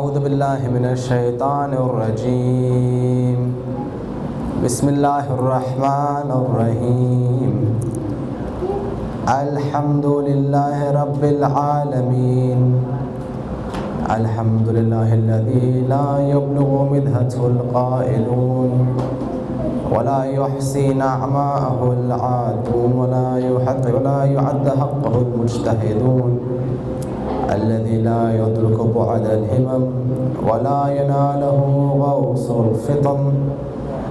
أعوذ بالله من الشيطان الرجيم بسم الله الرحمن الرحيم الحمد لله رب العالمين الحمد لله الذي لا يبلغ مدحته القائلون ولا يحصي نعماءه العادون ولا يعد حقه المجتهدون الذي لا يدرك بعد الهمم ولا يناله غوص الفطن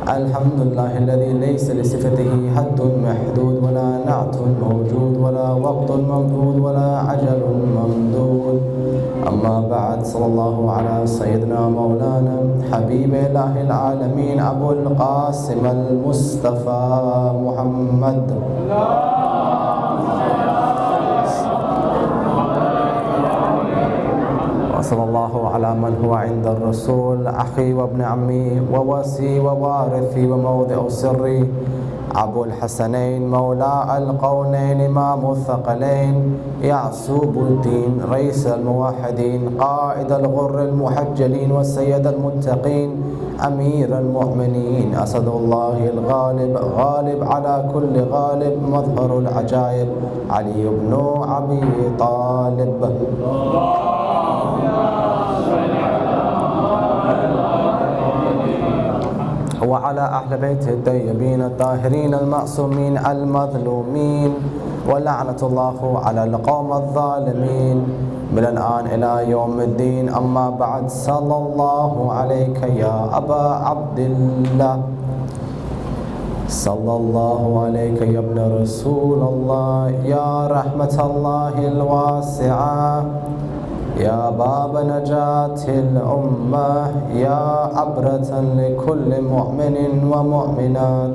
الحمد لله الذي ليس لصفته حد محدود ولا نعت موجود ولا وقت ممدود ولا عجل ممدود أما بعد صلى الله على سيدنا مولانا حبيب إله العالمين أبو القاسم المصطفى محمد وصلى الله على من هو عند الرسول أخي وابن عمي ووصي ووارثي وموضع سري أبو الحسنين مولى القونين إمام الثقلين يعصوب الدين رئيس الموحدين قائد الغر المحجلين والسيد المتقين أمير المؤمنين أسد الله الغالب غالب على كل غالب مظهر العجائب علي بن أبي طالب وعلى أهل بيته الطيبين الطاهرين المعصومين المظلومين ولعنة الله على القوم الظالمين من الآن إلى يوم الدين أما بعد صلى الله عليك يا أبا عبد الله صلى الله عليك يا ابن رسول الله يا رحمة الله الواسعة يا باب نجاة الأمة يا عبرة لكل مؤمن ومؤمنات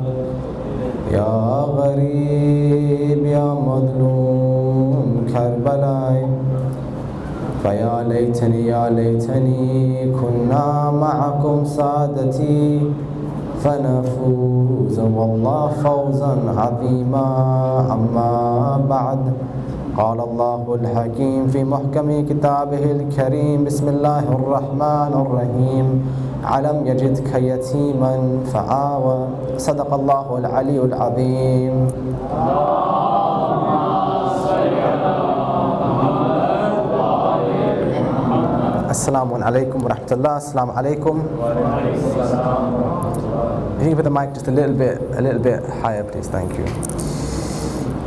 يا غريب يا مظلوم كربلاء فيا ليتني يا ليتني كنا معكم سادتي فنفوز والله فوزا عظيما أما بعد قال الله الحكيم في محكم كتابه الكريم بسم الله الرحمن الرحيم ألم يجدك يتيما فآوى صدق الله العلي العظيم Assalamu alaikum wa rahmatullah. Assalamu alaikum. If you can put the mic just a little bit higher, please. Thank you.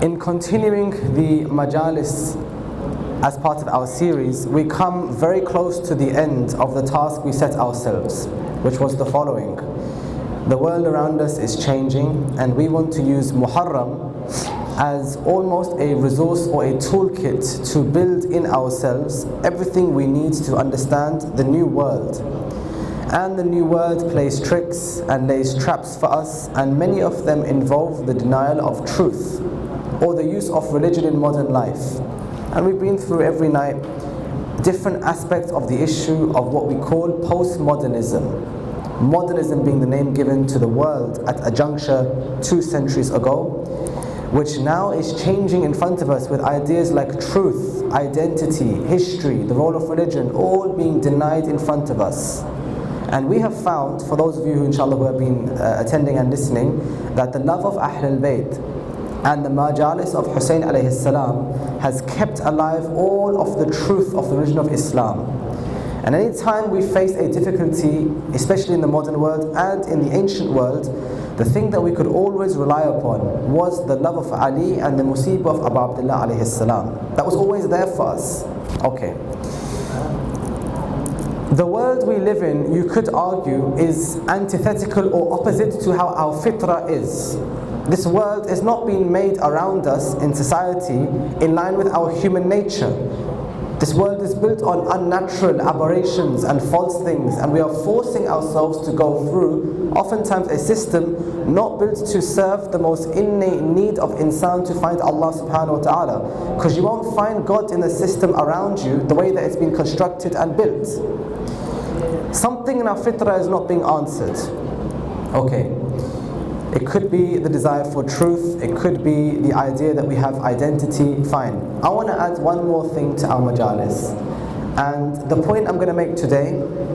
In continuing the Majlis as part of our series, we come very close to the end of the task we set ourselves, which was the following. The world around us is changing, and we want to use Moharram as almost a resource or a toolkit to build in ourselves everything we need to understand the new world. And the new world plays tricks and lays traps for us, and many of them involve the denial of truth or the use of religion in modern life. And we've been through every night different aspects of the issue of what we call postmodernism. Modernism being the name given to the world at a juncture 2 centuries ago, which now is changing in front of us with ideas like truth, identity, history, the role of religion, all being denied in front of us. And we have found, for those of you who inshallah who have been attending and listening, that the love of Ahlul Bayt and the Majlis of Hussain alayhi salam has kept alive all of the truth of the religion of Islam. And any time we face a difficulty, especially in the modern world and in the ancient world, the thing that we could always rely upon was the love of Ali and the musibah of Abu Abdullah alayhi salam. That was always there for us. Okay. The world we live in, you could argue, is antithetical or opposite to how our fitrah is. This world is not being made around us in society in line with our human nature. This world is built on unnatural aberrations and false things, and we are forcing ourselves to go through oftentimes a system not built to serve the most innate need of insan to find Allah subhanahu wa ta'ala, because you won't find God in the system around you the way that it's been constructed and built. Something in our fitrah is not being answered. Okay. It could be the desire for truth, it could be the idea that we have identity, fine. I want to add one more thing to our majalis. And the point I'm going to make today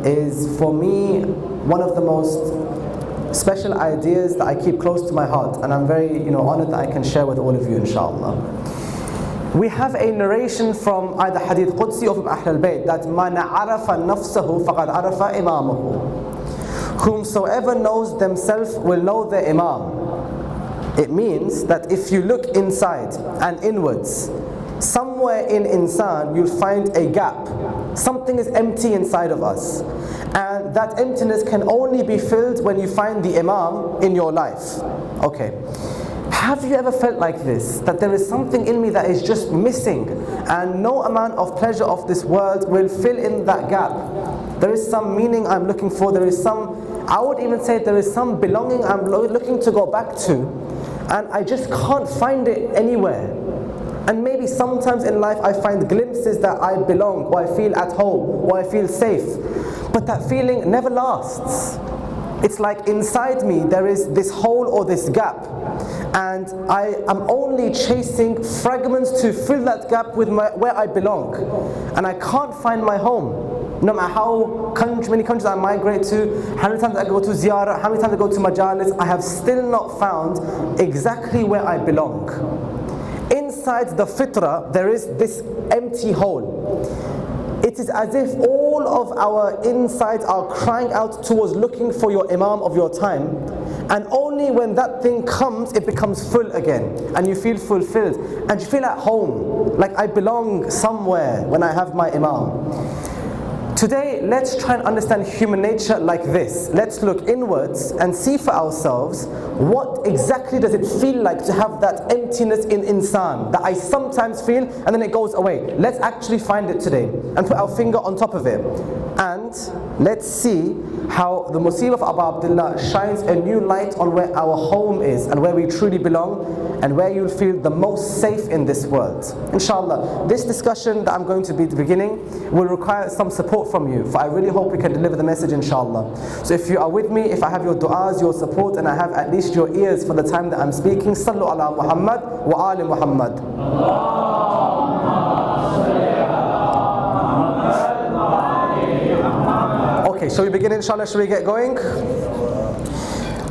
is, for me, one of the most special ideas that I keep close to my heart, and I'm very honored that I can share with all of you, inshallah. We have a narration from either Hadith Qudsi or from Ahl al-Bayt that man arafa nafsahu faqad arafa imamahu. Whomsoever knows themselves will know their Imam. It means that if you look inside and inwards, somewhere in Insan you'll find a gap. Something is empty inside of us. And that emptiness can only be filled when you find the Imam in your life. Okay. Have you ever felt like this? That there is something in me that is just missing, and no amount of pleasure of this world will fill in that gap. There is some meaning I'm looking for, there is some, I would even say there is some belonging I'm looking to go back to, and I just can't find it anywhere. And maybe sometimes in life I find glimpses that I belong, or I feel at home, or I feel safe. But that feeling never lasts. It's like inside me there is this hole or this gap, and I am only chasing fragments to fill that gap with where I belong. And I can't find my home. No matter how many countries I migrate to, how many times I go to ziyarah, how many times I go to majalis, I have still not found exactly where I belong. Inside the fitrah, there is this empty hole. It is as if all of our insides are crying out towards looking for your Imam of your time, and only when that thing comes, it becomes full again, and you feel fulfilled, and you feel at home, like I belong somewhere when I have my Imam. Today, let's try and understand human nature like this. Let's look inwards and see for ourselves, what exactly does it feel like to have that emptiness in insan that I sometimes feel and then it goes away. Let's actually find it today and put our finger on top of it. And let's see how the Musib of Abu Abdullah shines a new light on where our home is and where we truly belong and where you'll feel the most safe in this world. Inshallah, this discussion that I'm going to be beginning will require some support from you, for I really hope we can deliver the message, inshallah. So if you are with me, if I have your du'as, your support, and I have at least your ears for the time that I'm speaking, sallu ala Muhammad wa ali Muhammad. Okay, shall we begin, inshallah? Shall we get going?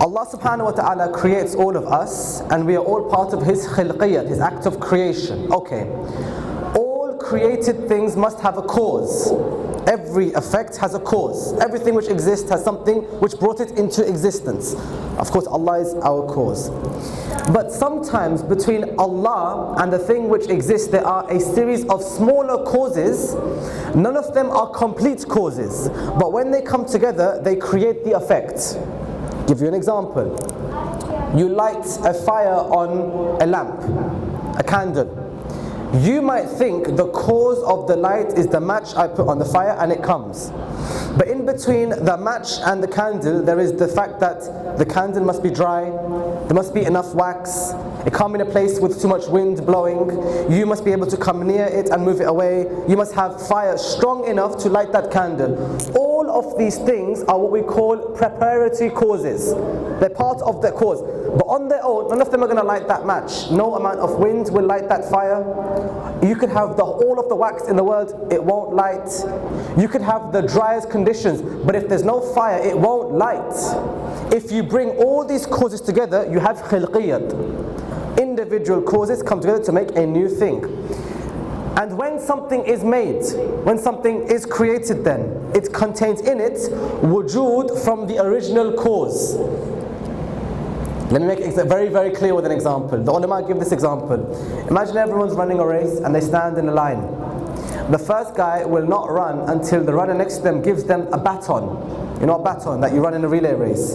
Allah subhanahu wa ta'ala creates all of us, and we are all part of His khilqiyat, His act of creation. Okay. All created things must have a cause. Every effect has a cause. Everything which exists has something which brought it into existence. Of course, Allah is our cause. But sometimes between Allah and the thing which exists, there are a series of smaller causes. None of them are complete causes, but when they come together, they create the effect. Give you an example. You light a fire on a lamp, a candle. You might think the cause of the light is the match I put on the fire and it comes. But in between the match and the candle, there is the fact that the candle must be dry, there must be enough wax, it can't be in a place with too much wind blowing, you must be able to come near it and move it away, you must have fire strong enough to light that candle. All of these things are what we call preparatory causes. They're part of the cause. But on their own, none of them are going to light that match. No amount of wind will light that fire. You could have all of the wax in the world, it won't light. You could have the driest conditions, but if there's no fire, it won't light. If you bring all these causes together, you have khilqiyat. Individual causes come together to make a new thing. And when something is made, when something is created, then it contains in it wujud from the original cause. Let me make it very, very clear with an example. The ulama give this example. Imagine everyone's running a race and they stand in a line. The first guy will not run until the runner next to them gives them a baton. You know a baton that you run in a relay race.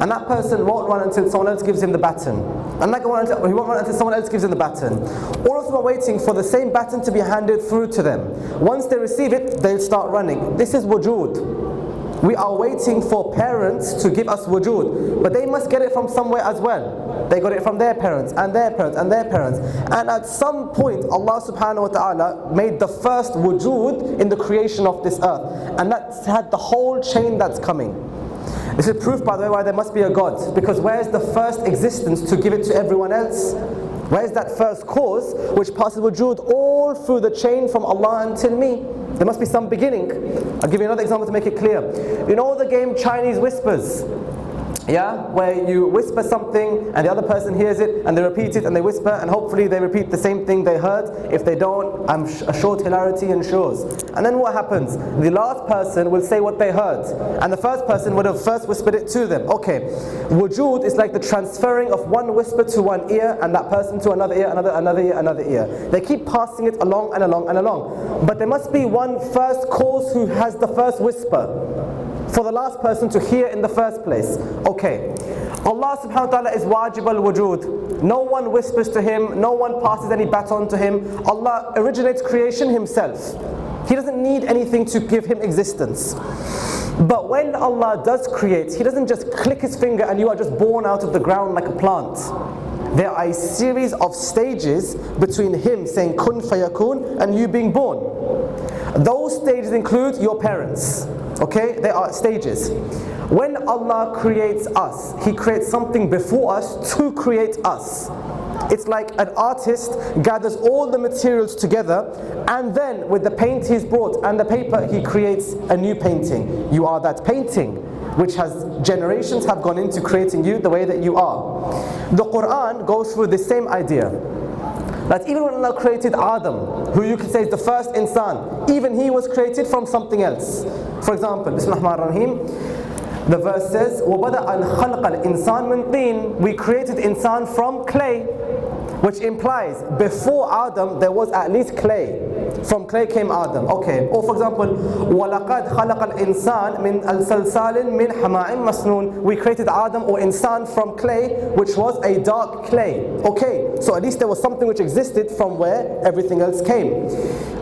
And that person won't run until someone else gives him the baton. And he won't run until someone else gives him the baton. All of them are waiting for the same baton to be handed through to them. Once they receive it, they'll start running. This is wujud. We are waiting for parents to give us wujud, but they must get it from somewhere as well. They got it from their parents and their parents and their parents. And at some point, Allah subhanahu wa ta'ala made the first wujud in the creation of this earth. And that had the whole chain that's coming. This is proof, by the way, why there must be a God. Because where is the first existence to give it to everyone else? Where's that first cause which passes wujud all through the chain from Allah until me? There must be some beginning. I'll give you another example to make it clear. You know the game Chinese whispers? Yeah, where you whisper something and the other person hears it and they repeat it and they whisper and hopefully they repeat the same thing they heard. If they don't, I'm assured hilarity ensures. And then what happens? The last person will say what they heard and the first person would have first whispered it to them. Okay, wujud is like the transferring of one whisper to one ear and that person to another ear, another ear, another ear. They keep passing it along and along and along. But there must be one first cause who has the first whisper for the last person to hear in the first place. Okay, Allah subhanahu wa ta'ala is wajib al-wujud. No one whispers to Him, no one passes any baton to Him. Allah originates creation Himself. He doesn't need anything to give Him existence. But when Allah does create, He doesn't just click His finger and you are just born out of the ground like a plant. There are a series of stages between Him saying kun fayakun and you being born. Those stages include your parents. Okay, they are stages. When Allah creates us, He creates something before us to create us. It's like an artist gathers all the materials together and then with the paint he's brought and the paper he creates a new painting. You are that painting which has generations have gone into creating you the way that you are. The Quran goes through the same idea. That even when Allah created Adam, who you could say is the first insan, even he was created from something else. For example, Bismillahirrahmanirrahim, the verse says, وَبَدَأَ الْخَلْقَ الْإِنسَانِ مِنْ طِينٍ. We created insan from clay, which implies before Adam there was at least clay. From clay came Adam. Okay. Or for example, وَلَقَدْ خَلَقَ الْإِنسَانِ مِنْ الْسَلْسَالٍ مِنْ حَمَاءٍ مَسْنُونٍ. We created Adam or insan from clay, which was a dark clay. Okay, so at least there was something which existed from where everything else came.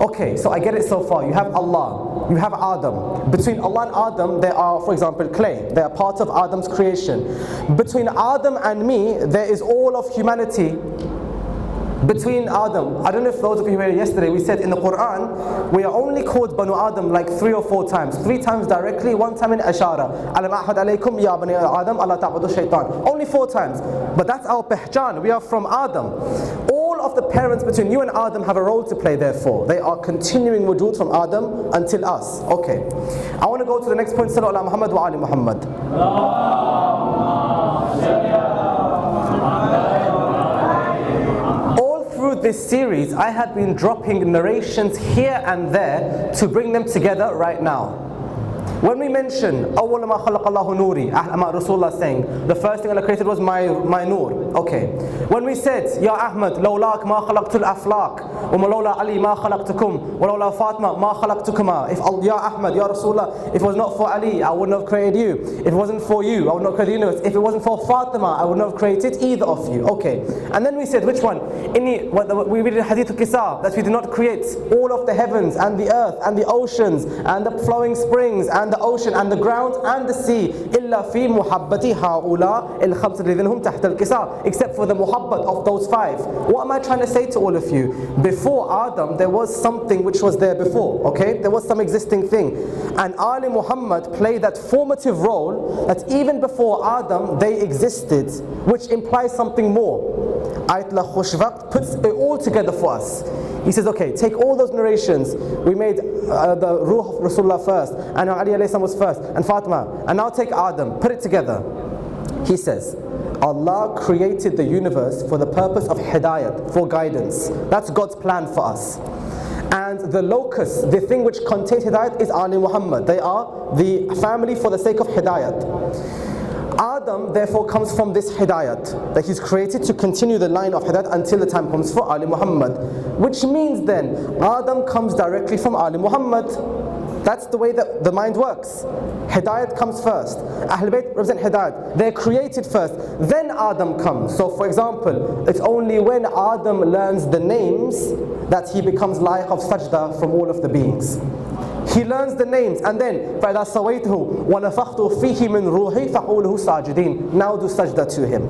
Okay, so I get it so far. You have Allah, you have Adam. Between Allah and Adam there are, for example, clay. They are part of Adam's creation. Between Adam and me there is all of humanity. Between Adam, I don't know if those of you were here yesterday, we said in the Quran, we are only called Banu Adam like 3 or 4 times. 3 times directly, 1 time in Ashara. Alam ahad alaykum ya bani Adam, Allah ta'budu shaitan. Only 4 times. But that's our pehjan, we are from Adam. All of the parents between you and Adam have a role to play therefore. They are continuing wujud from Adam until us. Okay. I want to go to the next point. Sallu ala Muhammad wa ali Muhammad. This series I had been dropping narrations here and there to bring them together right now. When we mention أَوَّلَ مَا خَلَقَ اللَّهُ نُورِي, Rasulullah saying the first thing Allah created was my nur. Okay. When we said Ya Ahmad لَوْلَاكَ مَا خَلَقْتُ الْأَفْلَاقِ وَمَلَوْلَا عَلِي مَا خَلَقْتُكُمْ وَلَوْلَا فَاطِمَةَ مَا خَلَقْتُكُمَا. If Ya Ahmad, Ya Rasulullah, if it was not for Ali, I wouldn't have created you. If it wasn't for you, I would not have created the universe. If it wasn't for Fatima, I would not have created either of you. Okay. And then we said which one? We read in Hadith al-Qisa that we did not create all of the heavens and the earth and the oceans and the flowing springs and the ocean and the ground and the sea إِلَّا فِي مُحَبَّةِ هَؤُلَاءِ الْخَمْسِ الَّذِينَ هُمْ تَحْتَ الْقِسَى, except for the muhabbat of those 5. What am I trying to say to all of you? Before Adam there was something which was there before, okay? There was some existing thing. And Ali Muhammad played that formative role that even before Adam they existed, which implies something more. Ayatollah Khushvaq puts it all together for us. He says, okay, take all those narrations. We made the Ruh of Rasulullah first, and Ali alayhi salam was first, and Fatima, and now take Adam, put it together. He says, Allah created the universe for the purpose of hidayat, for guidance. That's God's plan for us. And the locus, the thing which contains hidayat, is Ali Muhammad. They are the family for the sake of hidayat. Adam therefore comes from this hidayat, that he's created to continue the line of hidayat until the time comes for Ali Muhammad. Which means then, Adam comes directly from Ali Muhammad. That's the way that the mind works. Hidayat comes first. Ahlul Bayt represent Hidayat. They're created first. Then Adam comes. So for example, it's only when Adam learns the names that he becomes layq of sajda from all of the beings. He learns the names and then فَإِذَا سَوَيْتُهُ وَنَفَخْتُ فِيهِ مِنْ رُوحِي فَقُولُهُ سَاجِدِينَ. Now do sajda to him.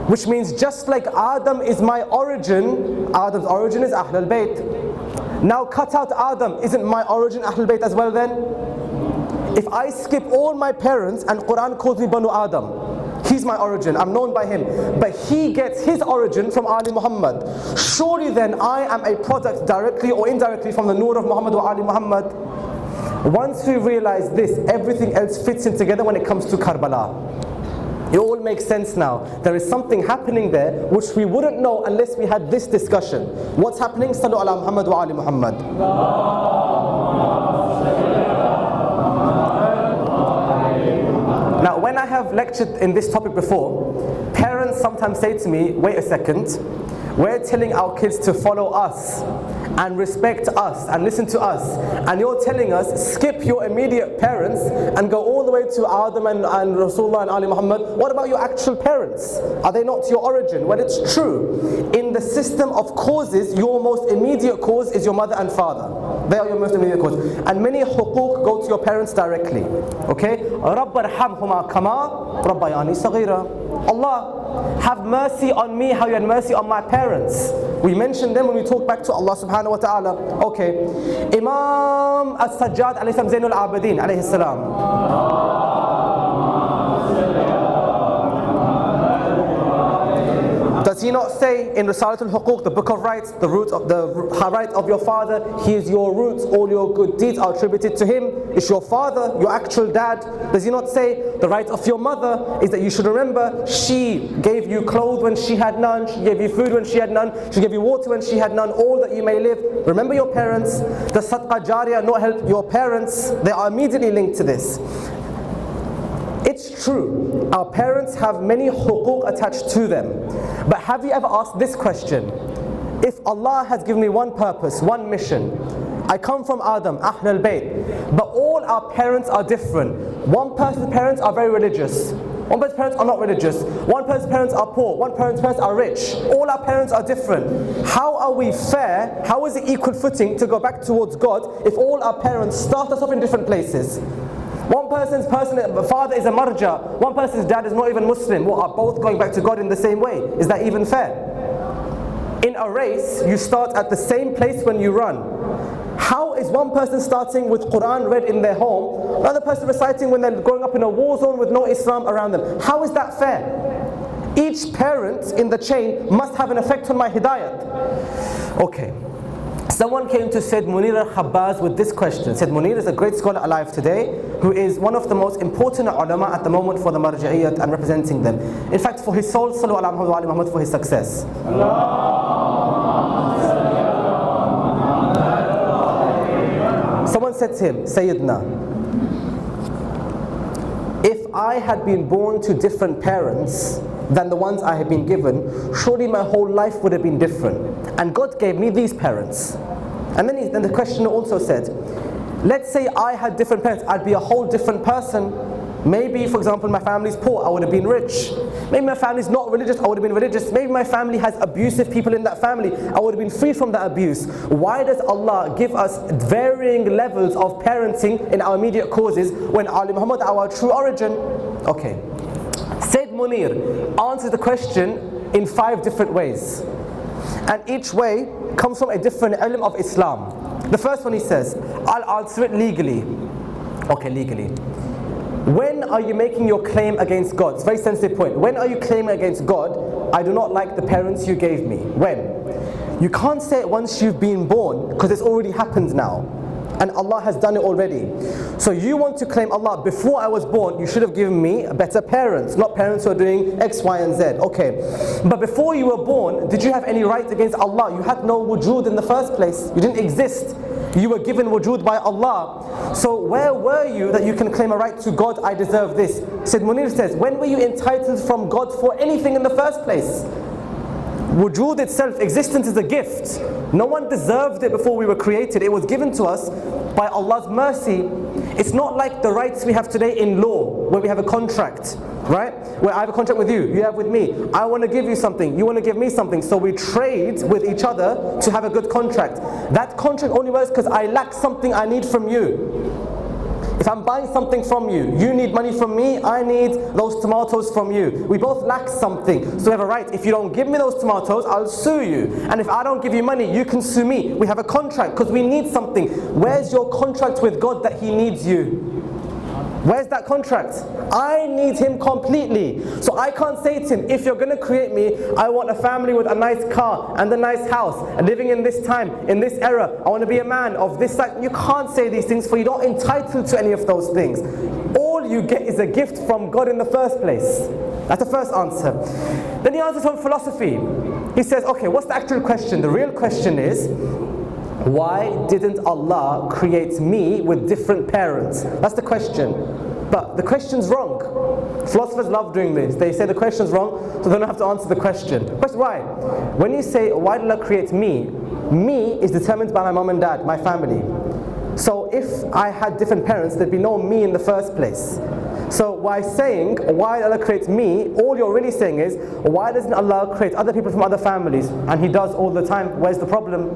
Which means just like Adam is my origin, Adam's origin is Ahlul Bayt. Now cut out Adam, isn't my origin Ahlul Bayt as well then? If I skip all my parents and Quran calls me Banu Adam, He's my origin, I'm known by him. But he gets his origin from Ali Muhammad. Surely then I am a product directly or indirectly from the Nur of Muhammad or Ali Muhammad. Once we realize this, everything else fits in together when it comes to Karbala. It all makes sense now. There is something happening there which we wouldn't know unless we had this discussion. What's happening? Sallu ala Muhammad wa ali Muhammad. Now, when I have lectured in this topic before, parents sometimes say to me, wait a second, we're telling our kids to follow us and respect us and listen to us, and you're telling us skip your immediate parents and go all the way to Adam and Rasulullah and Ali Muhammad. What about your actual parents? Are they not your origin? Well, it's true. In the system of causes, your most immediate cause is your mother and father. They are your most immediate cause. And many huquq go to your parents directly. Okay? رَبَّ ارْحَمْهُمَا كَمَا رَبَّيَانِي صَغِيرًا. Allah, have mercy on me how you had mercy on my parents. We mentioned them when we talk back to Allah subhanahu wa ta'ala. Okay. Imam as-Sajjad alayhi salam, Zainul Abedin alayhi salam. Does he not say in Risalatul Huquq, the book of rights, the right of your father, he is your roots, all your good deeds are attributed to him? It's your father, your actual dad. Does he not say the right of your mother is that you should remember she gave you clothes when she had none, she gave you food when she had none, she gave you water when she had none, all that you may live. Remember your parents. Does Sadqa Jariyah not help your parents? They are immediately linked to this. It's true, our parents have many huquq attached to them. But have you ever asked this question? If Allah has given me one purpose, one mission, I come from Adam, Ahl al-Bayt, but all our parents are different. One person's parents are very religious, one person's parents are not religious, one person's parents are poor, one person's parents are rich. All our parents are different. How are we fair? How is it equal footing to go back towards God if all our parents start us off in different places? One person's father is a marja, one person's dad is not even Muslim. What, are both going back to God in the same way? Is that even fair? In a race, you start at the same place when you run. How is one person starting with Quran read in their home, another person reciting when they're growing up in a war zone with no Islam around them? How is that fair? Each parent in the chain must have an effect on my hidayat. Okay. Someone came to Syed Munir al-Khabbaz with this question. Syed Munir is a great scholar alive today who is one of the most important ulama at the moment for the marji'iyyat and representing them. In fact, for his soul, sallu ala Muhammad, for his success. Someone said to him, Sayyidina, if I had been born to different parents than the ones I had been given, surely my whole life would have been different. And God gave me these parents. And then the questioner also said, let's say I had different parents, I'd be a whole different person. Maybe, for example, my family's poor, I would have been rich. Maybe my family's not religious, I would have been religious. Maybe my family has abusive people in that family, I would have been free from that abuse. Why does Allah give us varying levels of parenting in our immediate causes when Ali Muhammad, our true origin? Okay. Syed Munir answers the question in 5 different ways. And each way comes from a different ilm of Islam. The first one he says, I'll answer it legally. Okay, legally. When are you making your claim against God? It's a very sensitive point. When are you claiming against God, I do not like the parents you gave me? When? You can't say it once you've been born, because it's already happened now. And Allah has done it already. So you want to claim, Allah, before I was born, you should have given me better parents, not parents who are doing X, Y, and Z. Okay. But before you were born, did you have any right against Allah? You had no wujud in the first place. You didn't exist. You were given wujud by Allah. So where were you that you can claim a right to God, I deserve this? Syed Munir says, when were you entitled from God for anything in the first place? Wujud itself, existence is a gift. No one deserved it before we were created. It was given to us by Allah's mercy. It's not like the rights we have today in law, where we have a contract, right? Where I have a contract with you, you have with me. I want to give you something, you want to give me something. So we trade with each other to have a good contract. That contract only works because I lack something I need from you. If I'm buying something from you, you need money from me, I need those tomatoes from you. We both lack something, so we have a right. If you don't give me those tomatoes, I'll sue you. And if I don't give you money, you can sue me. We have a contract because we need something. Where's your contract with God that He needs you? Where's that contract? I need him completely. So I can't say to him, if you're going to create me, I want a family with a nice car and a nice house and living in this time, in this era. I want to be a man of this side. You can't say these things, for you're not entitled to any of those things. All you get is a gift from God in the first place. That's the first answer. Then he answers from philosophy. He says, okay, what's the actual question? The real question is, why didn't Allah create me with different parents? That's the question. But the question's wrong. Philosophers love doing this. They say the question's wrong, so they don't have to answer the question. But why? When you say, why did Allah create me? Me is determined by my mom and dad, my family. So if I had different parents, there'd be no me in the first place. So by saying, why did Allah create me? All you're really saying is, why doesn't Allah create other people from other families? And He does all the time. Where's the problem?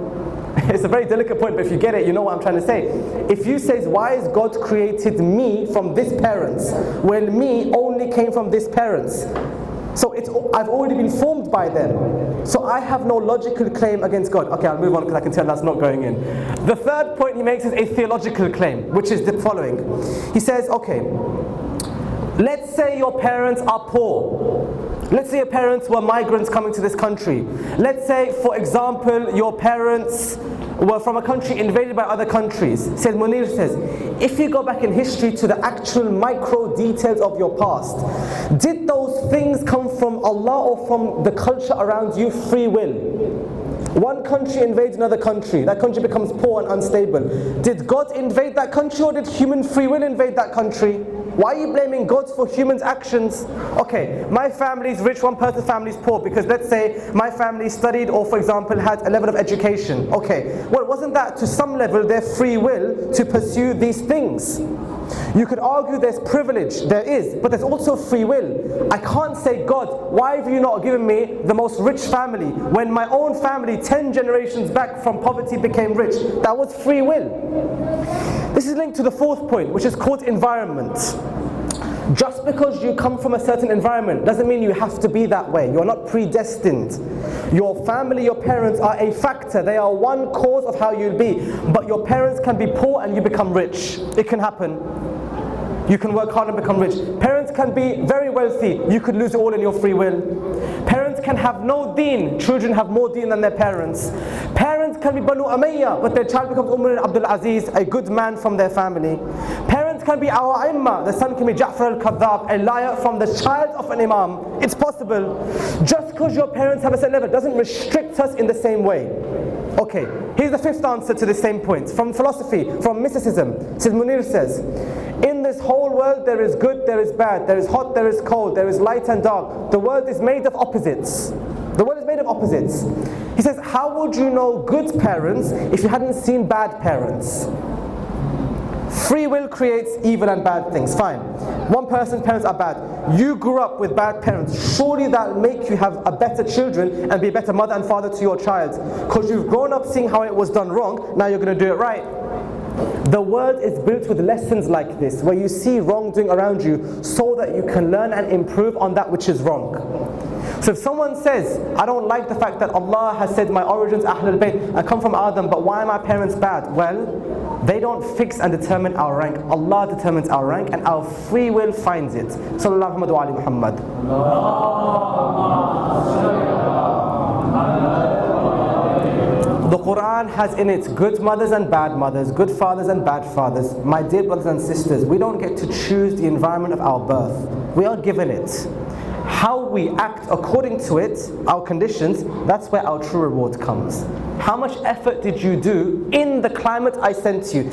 It's a very delicate point, but if you get it, you know what I'm trying to say. If you say, why has God created me from this parents, when me only came from this parents? So I've already been formed by them. So I have no logical claim against God. Okay, I'll move on because I can tell that's not going in. The third point he makes is a theological claim, which is the following. He says, okay, let's say your parents are poor. Let's say your parents were migrants coming to this country. Let's say, for example, your parents were from a country invaded by other countries. Says Munir says, if you go back in history to the actual micro details of your past, did those things come from Allah or from the culture around you? Free will. One country invades another country. That country becomes poor and unstable. Did God invade that country, or did human free will invade that country? Why are you blaming God for humans' actions? Okay, my family is rich, one person's family is poor, because let's say my family studied or, for example, had a level of education. Okay, well, wasn't that to some level their free will to pursue these things? You could argue there's privilege, there is, but there's also free will. I can't say, God, why have you not given me the most rich family when my own family 10 generations back from poverty became rich? That was free will. This is linked to the fourth point, which is called environment. Just because you come from a certain environment doesn't mean you have to be that way. You're not predestined. Your family, your parents are a factor. They are one cause of how you'll be. But your parents can be poor and you become rich. It can happen. You can work hard and become rich. Parents can be very wealthy. You could lose it all in your free will. Parents can have no deen. Children have more deen than their parents. Parents can be Banu Umayyah, but their child becomes Umar Abdul Aziz, a good man from their family. Parents can be our Imam. The son can be Ja'far al-Kadhab, a liar from the child of an Imam. It's possible. Just because your parents have a certain level doesn't restrict us in the same way. Okay, here's the fifth answer to the same point. From philosophy, from mysticism. Syed Munir says, in this whole world there is good, there is bad, there is hot, there is cold, there is light and dark. The world is made of opposites. The world is made of opposites. He says, how would you know good parents if you hadn't seen bad parents? Free will creates evil and bad things, fine. One person's parents are bad. You grew up with bad parents. Surely that will make you have a better children and be a better mother and father to your child. Because you've grown up seeing how it was done wrong, now you're going to do it right. The world is built with lessons like this, where you see wrongdoing around you so that you can learn and improve on that which is wrong. So if someone says, I don't like the fact that Allah has said my origins Ahlul Bayt, I come from Adam, but why are my parents bad? Well, they don't fix and determine our rank. Allah determines our rank and our free will finds it. Sallallahu alaihi Muhammad. The Quran has in it good mothers and bad mothers, good fathers and bad fathers. My dear brothers and sisters, we don't get to choose the environment of our birth. We are given it. How we act according to it, our conditions, that's where our true reward comes. How much effort did you do in the climate I sent you?